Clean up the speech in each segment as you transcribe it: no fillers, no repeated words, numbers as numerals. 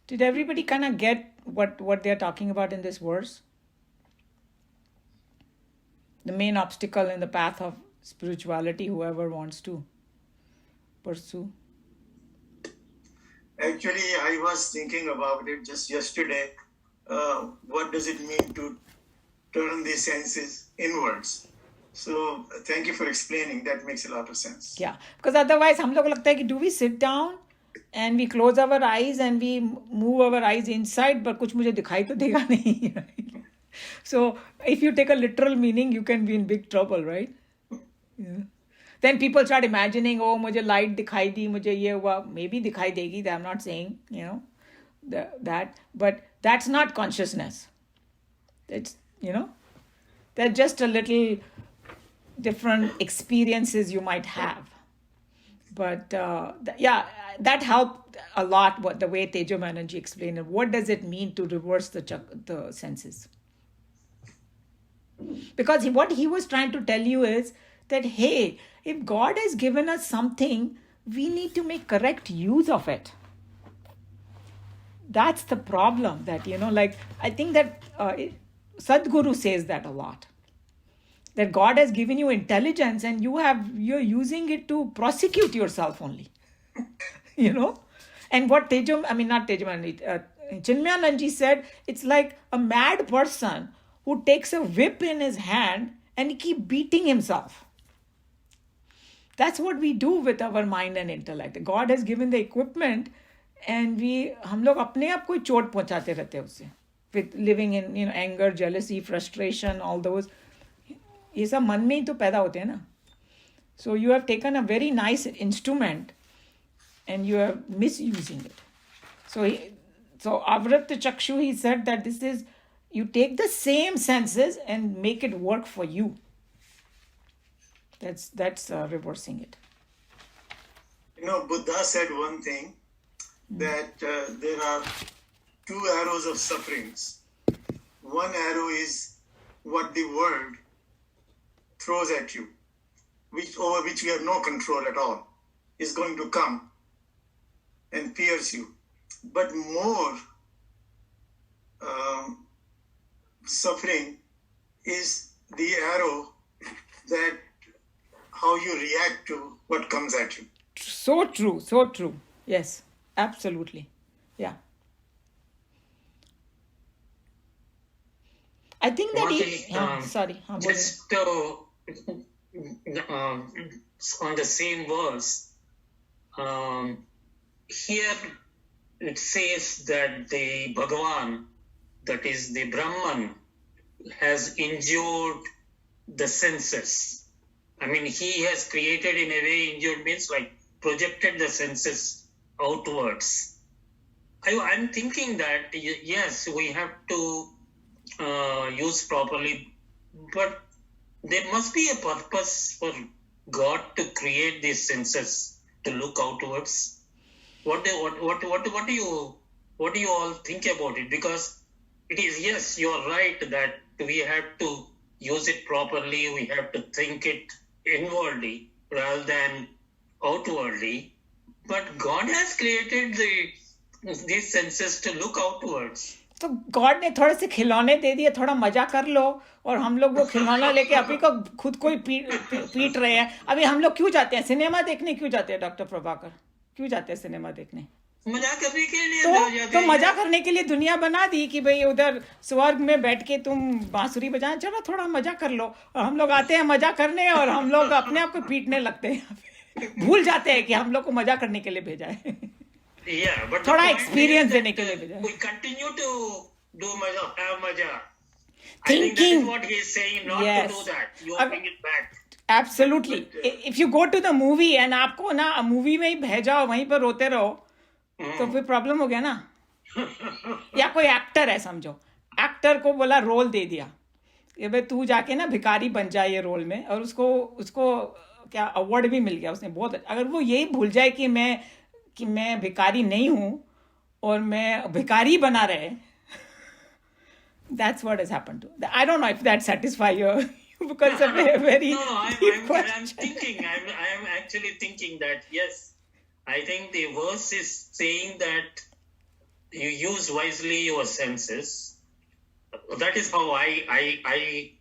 Did everybody kind of get what they're talking about in this verse? The main obstacle in the path of spirituality, whoever wants to pursue. Actually, I was thinking about it just yesterday. What does it mean to turn the senses inwards? So thank you for explaining. That makes a lot of sense. Yeah, because otherwise हम लोग को लगता है कि do we sit down and we close our eyes and we move our eyes inside, but कुछ मुझे दिखाई तो देगा नहीं, right? So if you take a literal meaning, you can be in big trouble, right? Yeah. Then people start imagining, oh, मुझे light दिखाई दी, मुझे ये हुआ, maybe दिखाई देगी. I'm not saying, that, but that's not consciousness. It's, they're just a little different experiences you might have. But that helped a lot. What the way Tejo Banerjee explained it. What does it mean to reverse the senses? Because what he was trying to tell you is that, hey, if God has given us something, we need to make correct use of it. That's the problem. That I think that Sadhguru says that a lot. That God has given you intelligence and you're using it to prosecute yourself only. And what Chinmayananji said, it's like a mad person who takes a whip in his hand and he keep beating himself. That's what we do with our mind and intellect. God has given the equipment and हम लोग अपने आप को चोट पहुंचाते रहते हैं उससे. With living in anger, jealousy, frustration, all those. ये सब मन में ही तो पैदा होते हैं ना. So you have taken a very nice instrument and you are misusing it. So Avritta Chakshu, he said that this is, you take the same senses and make it work for you. That's reversing it. Buddha said one thing, that there are two arrows of sufferings. One arrow is what the world throws at you, over which we have no control at all, is going to come and pierce you. But more suffering is the arrow that how you react to what comes at you. So true, so true. Yes, absolutely. Yeah. I think that sorry. Just on the same verse, here it says that the Bhagavan, that is the Brahman, has injured the senses. I mean, he has created, in a way, injured means like projected the senses outwards. I'm thinking that, yes, we have to use properly, but there must be a purpose for God to create these senses to look outwards. What do you all think about it? Because it is, yes, you're right that we have to use it properly. We have to think it inwardly rather than outwardly. But God has created these senses to look outwards. तो God ने थोड़े से खिलौने दे दिए, थोड़ा मजा कर लो, और हम लोग वो खिलौना लेके अभी को खुद को ही पीट रहे हैं. अभी हम लोग क्यों जाते हैं सिनेमा देखने? क्यों जाते हैं डॉक्टर प्रभाकर? क्यों जाते हैं सिनेमा देखने? मजा करने के लिए. तो मजा करने के लिए दुनिया बना दी कि भाई उधर स्वर्ग में बैठ के तुम बांसुरी बजाएं, चलो थोड़ा मजा कर लो. और हम लोग आते हैं मजा करने और हम लोग अपने आप को पीटने लगते हैं. भूल जाते हैं कि हम लोग को मजा करने के लिए भेजा है. Yeah, but थोड़ा एक्सपीरियंस देने के लिए भेजा. We continue to do maja, have maja. Thinking. I think that is what he is saying, not to do that. You are bringing it back. Absolutely. If you go to the movie and आपको ना movie में ही भेजा वहीं पर रोते रहो, तो फिर प्रॉब्लम हो गया ना. या कोई एक्टर है, समझो एक्टर को बोला रोल दे दिया, ये भाई तू जाके ना भिखारी बन जाए ये रोल में, और उसको क्या अवार्ड भी मिल गया उसने बहुत. अगर वो यही भूल जाए कि मैं भिखारी नहीं हूं और मैं भिखारी बना रहे, that's what has happened to. I don't know if that satisfies you because of a very deep question. I'm thinking. I am actually thinking that yes, I think the verse is saying that you use wisely your senses. That is how I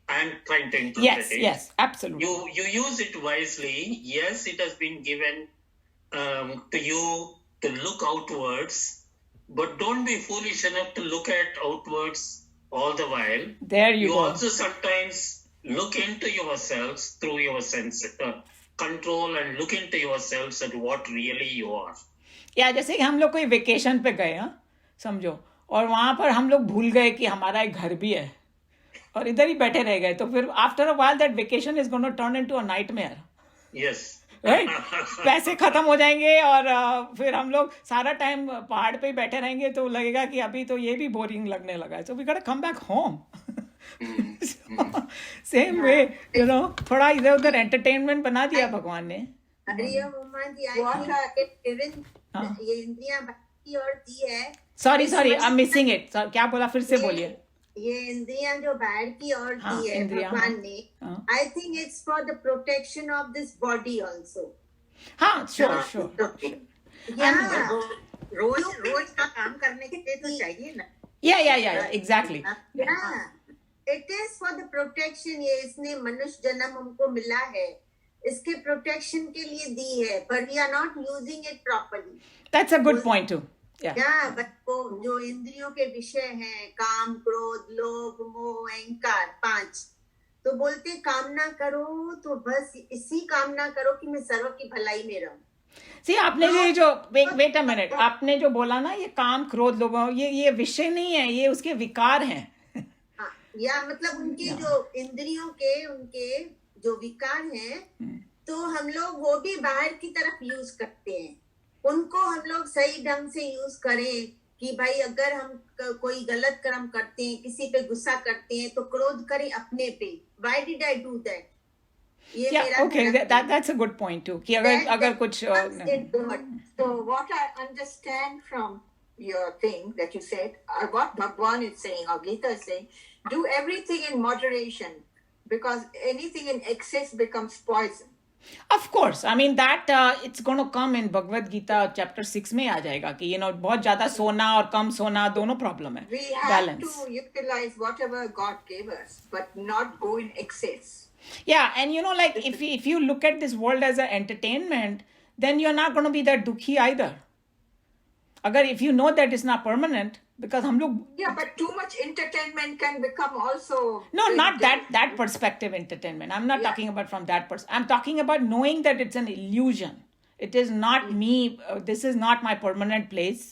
am trying to interpret Yes, it. yes, absolutely. You use it wisely. Yes, it has been given to you to look outwards, but don't be foolish enough to look at outwards all the while. There you go. Also sometimes look into yourselves through your sense control and look into yourselves at what really you are. या जैसे कि हम लोग कोई vacation पे गए, हाँ समझो, और वहां पर हम लोग भूल गए कि हमारा एक घर भी है और इधर ही बैठे रह गए, तो फिर after a while that vacation is gonna turn into a nightmare, Yes. Right? पैसे खत्म हो जाएंगे और फिर हम लोग सारा टाइम पहाड़ पे ही बैठे रहेंगे, तो लगेगा कि अभी तो ये भी बोरिंग लगने लगा है, so we got to come back home. Same way, you know, थोड़ा इधर उधर एंटरटेनमेंट बना दिया भगवान ने. Hariom Uma ji, I What think it given हाँ. ये इंद्रियां बाहर और दी है. Sorry I am missing it. क्या बोला, फिर से बोलिए. ये इंद्रियां जो बाहर की ओर हाँ, दी है इंद्रियां, भगवान ने. हाँ. I think it's for the protection of this body also. हाँ, श्योर. Yeah. रोज का काम करने के लिए तो चाहिए ना. या exactly. Yeah. It is for the protection. ये इसने मनुष्य जन्म हमको मिला है, इसके प्रोटेक्शन के लिए दी है, but we are not using it properly. That's a good point too. Yeah. या बट वो जो इंद्रियों के विषय हैं, काम, क्रोध, लोभ, मोह, अहंकार, 5, तो बोलते कामना करो तो बस इसी कामना करो कि मैं सर्व की भलाई में रहूं. See, आपने ये जो वेट अ मिनट, आपने जो बोला ना, ये काम, क्रोध, लोभ, ये विषय नहीं है, ये उसके विकार हैं. हाँ, या मतलब उनके जो इंद्रियों के उनके जो विकार हैं, तो हम लोग वो भी बाहर की तरफ यूज करते हैं. उनको हम लोग सही ढंग से यूज करें कि भाई अगर हम कोई गलत कर्म करते हैं, किसी पे गुस्सा करते हैं, तो क्रोध करें अपने पे. Why did I do that? ये मेरा Okay, that's a good point too. कि अगर कुछ So what I understand from your thing that you said, or what Bhagwan is saying, or Gita is saying, do everything in moderation, because anything in excess becomes poison. Of course, I mean that it's going to come in Bhagavad Gita chapter 6 में आ जाएगा कि बहुत ज्यादा सोना और कम सोना दोनों problem है. We have Balance. to utilize whatever God gave us, but not go in excess. Yeah, and like if you look at this world as an entertainment, then you're not going to be that dukhi either. अगर if you know that it's not permanent, because हम लोग Yeah, but too much entertainment can become also. No, not that perspective entertainment. I'm not talking about from that perspective. I'm talking about knowing that it's an illusion. It is not me. This is not my permanent place.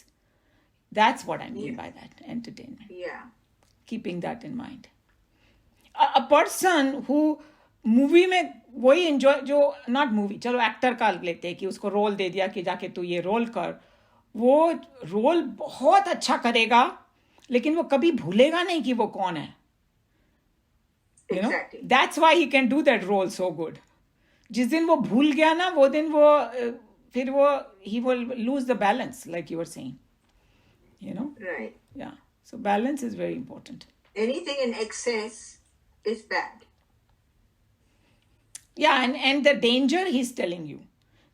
That's what I mean by that entertainment. Yeah. Keeping that in mind. A person who movie में वही enjoy, जो not movie, चलो actor का लेते हैं कि उसको role दे दिया कि जाके तू ये रोल कर, वो रोल बहुत अच्छा करेगा, लेकिन वो कभी भूलेगा नहीं कि वो कौन है. You know? Exactly. That's why he can do that role so good. जिस दिन वो भूल गया ना, वो दिन वो फिर वो he will lose the balance, like you were saying. You know? Right. Yeah. So balance is very important. Anything in excess is bad. Yeah, and the danger he's telling you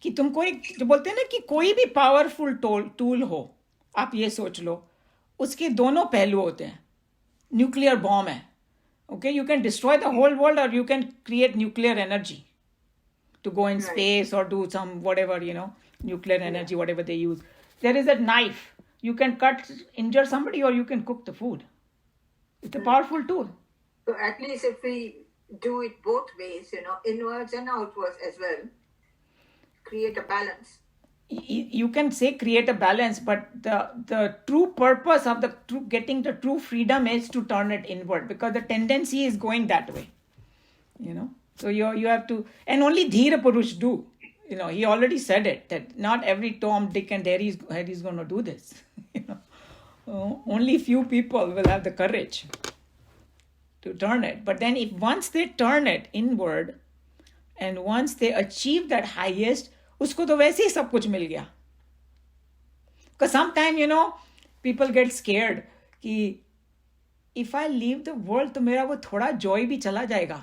कि तुमको एक जो बोलते हैं ना कि कोई भी पावरफुल टूल हो, आप ये सोच लो, उसके दोनों पहलू होते हैं. न्यूक्लियर बॉम्ब है, okay, you can destroy the whole world और you can create nuclear energy to go in space or do some whatever, nuclear energy, whatever they use. There is a knife. You can injure somebody or you can cook the food. It's a powerful tool. So at least if we do it both ways, inwards and outwards as well, create a balance. You can say create a balance, but the true purpose of getting the true freedom is to turn it inward, because the tendency is going that way. So you have to, and only Dhira Purush do. He already said it, that not every Tom, Dick and Harry is going to do this. Only few people will have the courage to turn it. But then once they turn it inward, and once they achieve that highest, उसको तो वैसे ही सब कुछ मिल गया. Because sometimes, people get scared कि if I leave the world, तो मेरा वो थोड़ा joy भी चला जाएगा.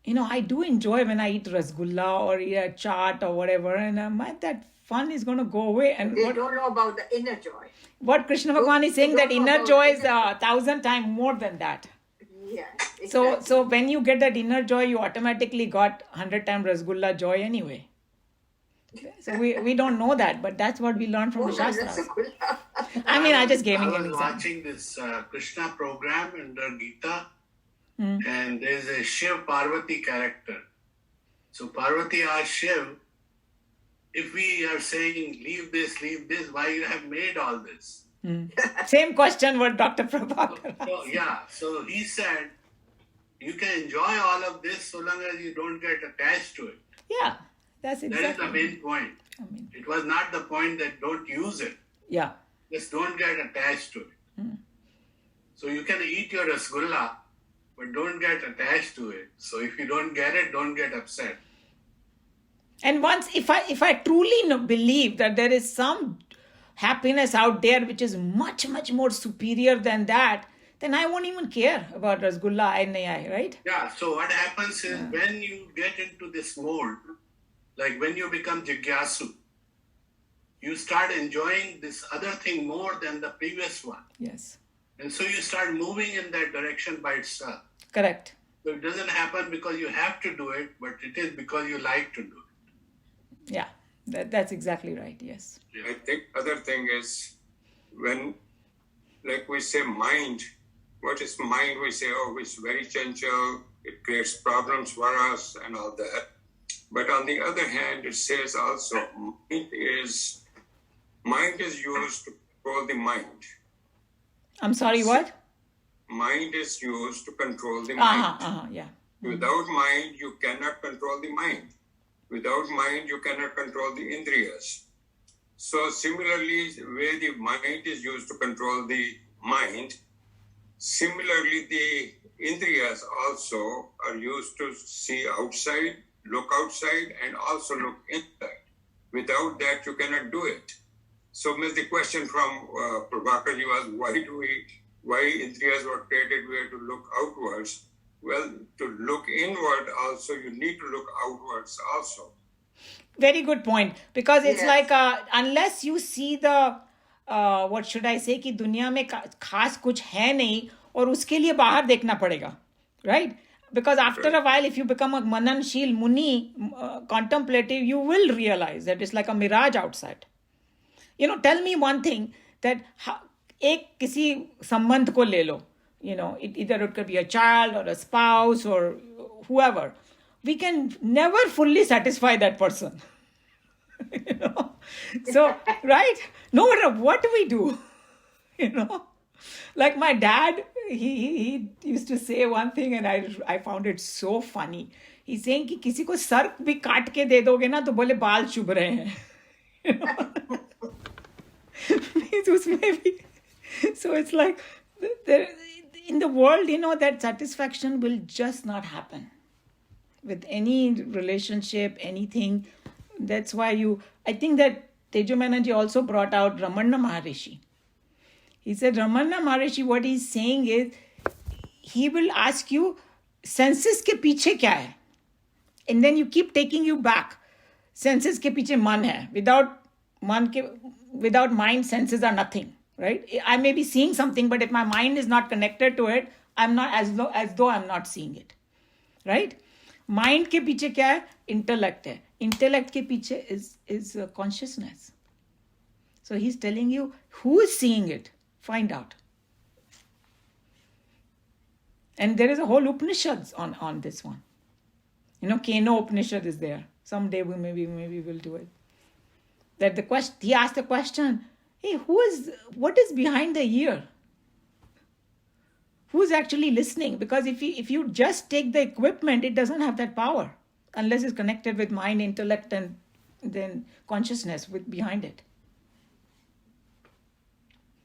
I do enjoy when I eat rasgulla or eat a chaat or whatever, and I'm at that fun is going to go away. And They don't know about the inner joy. what Krishna Bhagavan is saying, They that don't know inner about joy is inner 1,000 times more than that. Yeah. So exactly. so when you get that inner joy, you automatically got 100 times Rasgulla joy anyway. So we don't know that, but that's what we learned from the Oh, Shastras. Rasgulla. I mean, I just gave I an was example. watching this Krishna program under Gita, Hmm. and there's a Shiv Parvati character. So Parvati asked Shiv, if we are saying leave this, why you have made all this? Same question what Dr. Prabhakar asked. So yeah, so he said, you can enjoy all of this so long as you don't get attached to it. Yeah, that's That is exactly. the main point. I mean, It was not the point that don't use it. yeah. Just don't get attached to it. So you can eat your rasgulla, but don't get attached to it. So if you don't get it, don't get upset. And once, if I truly believe that there is some happiness out there which is much, much more superior than that, then I won't even care about Rasgulla, I nahi aaye, right? Yeah, so what happens is when you get into this mode, like when you become jigyasu, you start enjoying this other thing more than the previous one. Yes, And so you start moving in that direction by itself. correct. So it doesn't happen because you have to do it, but it is because you like to do it. Yeah, that's exactly right, yes. I think other thing is when, like we say, mind. What is mind? We say, oh, it's very chanchal. It creates problems for us and all that. But on the other hand, it says also mind is used to control the mind. I'm sorry, what? Mind is used to control the mind. Yeah. Without mind, you cannot control the mind. Without mind, you cannot control the indriyas. So similarly, where the mind is used to control the mind, similarly, the indriyas also are used to see outside, look outside, and also look inside. Without that, you cannot do it. So, the question from Prabhakar was, why indriyas were created where to look outwards? Well, to look inward also, you need to look outwards also. Very good point. Because it's Yes. like, unless you see the, what should I say, कि दुनिया में खास कुछ है नहीं और उसके लिए बाहर देखना पड़ेगा. Right? Because after a while, if you become a mananshil muni, contemplative, you will realize that it's like a mirage outside. You know, tell me one thing, that एक किसी संबंध को ले लो, you know, either it could be a child or a spouse or whoever. We can never fully satisfy that person. You know? So, right? No matter what we do, you know? Like my dad, he used to say one thing and I found it so funny. He's saying कि किसी को sir भी काट के दे दोगे ना तो बोले बाल चुभ रहे हैं. You know? उसमें भी. So it's like, in the world, you know, that satisfaction will just not happen. With any relationship, anything. That's why I think that Tejo Banerjee also brought out Ramana Maharishi. He said, Ramana Maharishi, what he's saying is, he will ask you, senses ke piche kya hai? And then you keep taking you back. Senses ke piche man hai. Without mind, senses are nothing, right? I may be seeing something, but if my mind is not connected to it, I'm not as though I'm not seeing it, right? Mind के पीछे क्या है? Intellect है. Intellect के पीछे is consciousness. So he's telling you who is seeing it. Find out. And there is a whole Upanishads on this one. You know, Keno Upanishad is there. Someday maybe we'll do it. That he asked the question, hey, what is behind the ear? Who's actually listening? Because if you just take the equipment, it doesn't have that power unless it's connected with mind, intellect, and then consciousness behind it.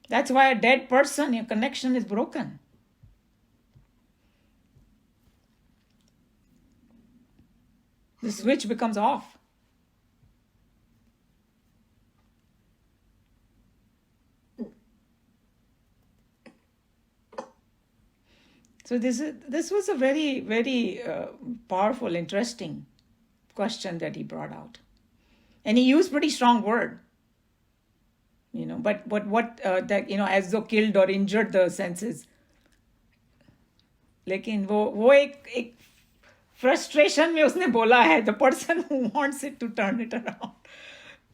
That's why a dead person, your connection is broken. The switch becomes off. So this was a very, very powerful, interesting question that he brought out. And he used pretty strong word. But what that as though killed or injured the senses. लेकिन वो एक frustration में उसने बोला है, the person who wants it to turn it around,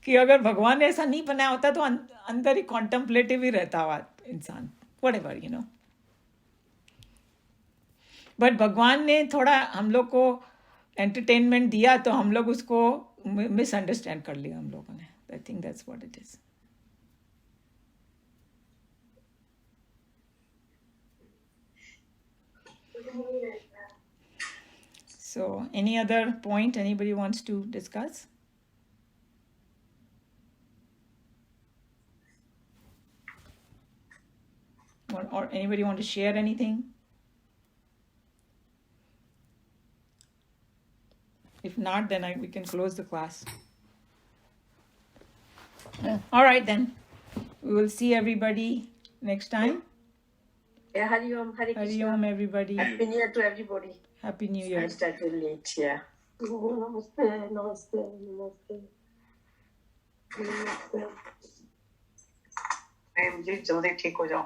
कि अगर भगवान ने ऐसा नहीं बनाया होता तो अंदर ही contemplative ही रहता हुआ इंसान, whatever. But भगवान ने थोड़ा हम लोग को entertainment दिया तो हम लोग उसको misunderstand कर लिया हम लोगों ने. I think that's what it is. So, any other point anybody wants to discuss? Or anybody want to share anything? If not, then we can close the class. All right, then. We will see everybody next time. Yeah, Hari Om, Hare Hari Krishna. Om, everybody. Happy New Year to everybody. Happy New Year. I started late, yeah. Namaste, namaste, namaste. Prem ji जल्दी ठीक हो जाओ.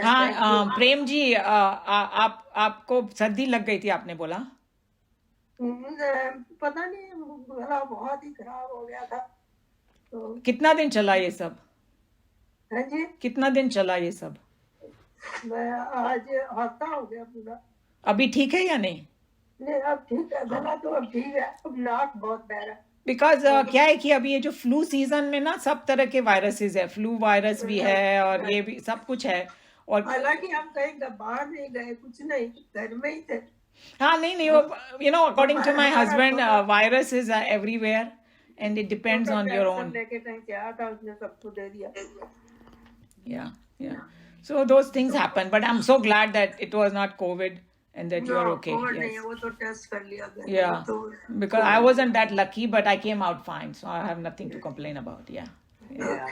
हाँ प्रेम जी आपको सर्दी लग गई थी आपने बोला. पता नहीं गला बहुत ही खराब हो गया था. तो कितना दिन चला ये सब? हाँ जी, कितना दिन चला ये सब? मैं आज हफ्ता हो गया पूरा. अभी ठीक है या नहीं? नहीं अब ठीक है, गला तो अब ठीक है, अब नाक बहुत बह रहा. बिकॉज क्या है कि अभी ये जो फ्लू सीजन में ना सब तरह के वायरसेस है, फ्लू वायरस भी है और ये भी सब कुछ है. और हालांकि हम कहीं बाहर नहीं गए, कुछ नहीं, घर में ही थे. हाँ नहीं वो according to my husband viruses are everywhere and it depends on your own. लेके कहीं से आया था, उसने सबको दे दिया. Yeah. So those things happen, but I'm so glad that it was not COVID and that you are okay. Covid नहीं Yes. है, वो तो टेस्ट कर लिया गया. Yeah, तो because I wasn't that lucky, but I came out fine, so I have nothing to complain about. Yeah. yeah.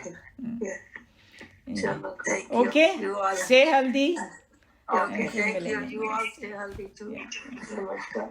Chalo, thank you. Okay. You all. Stay healthy. Okay, Thank you, thank you. Melanie. You all stay healthy too. Yeah. Namaskar.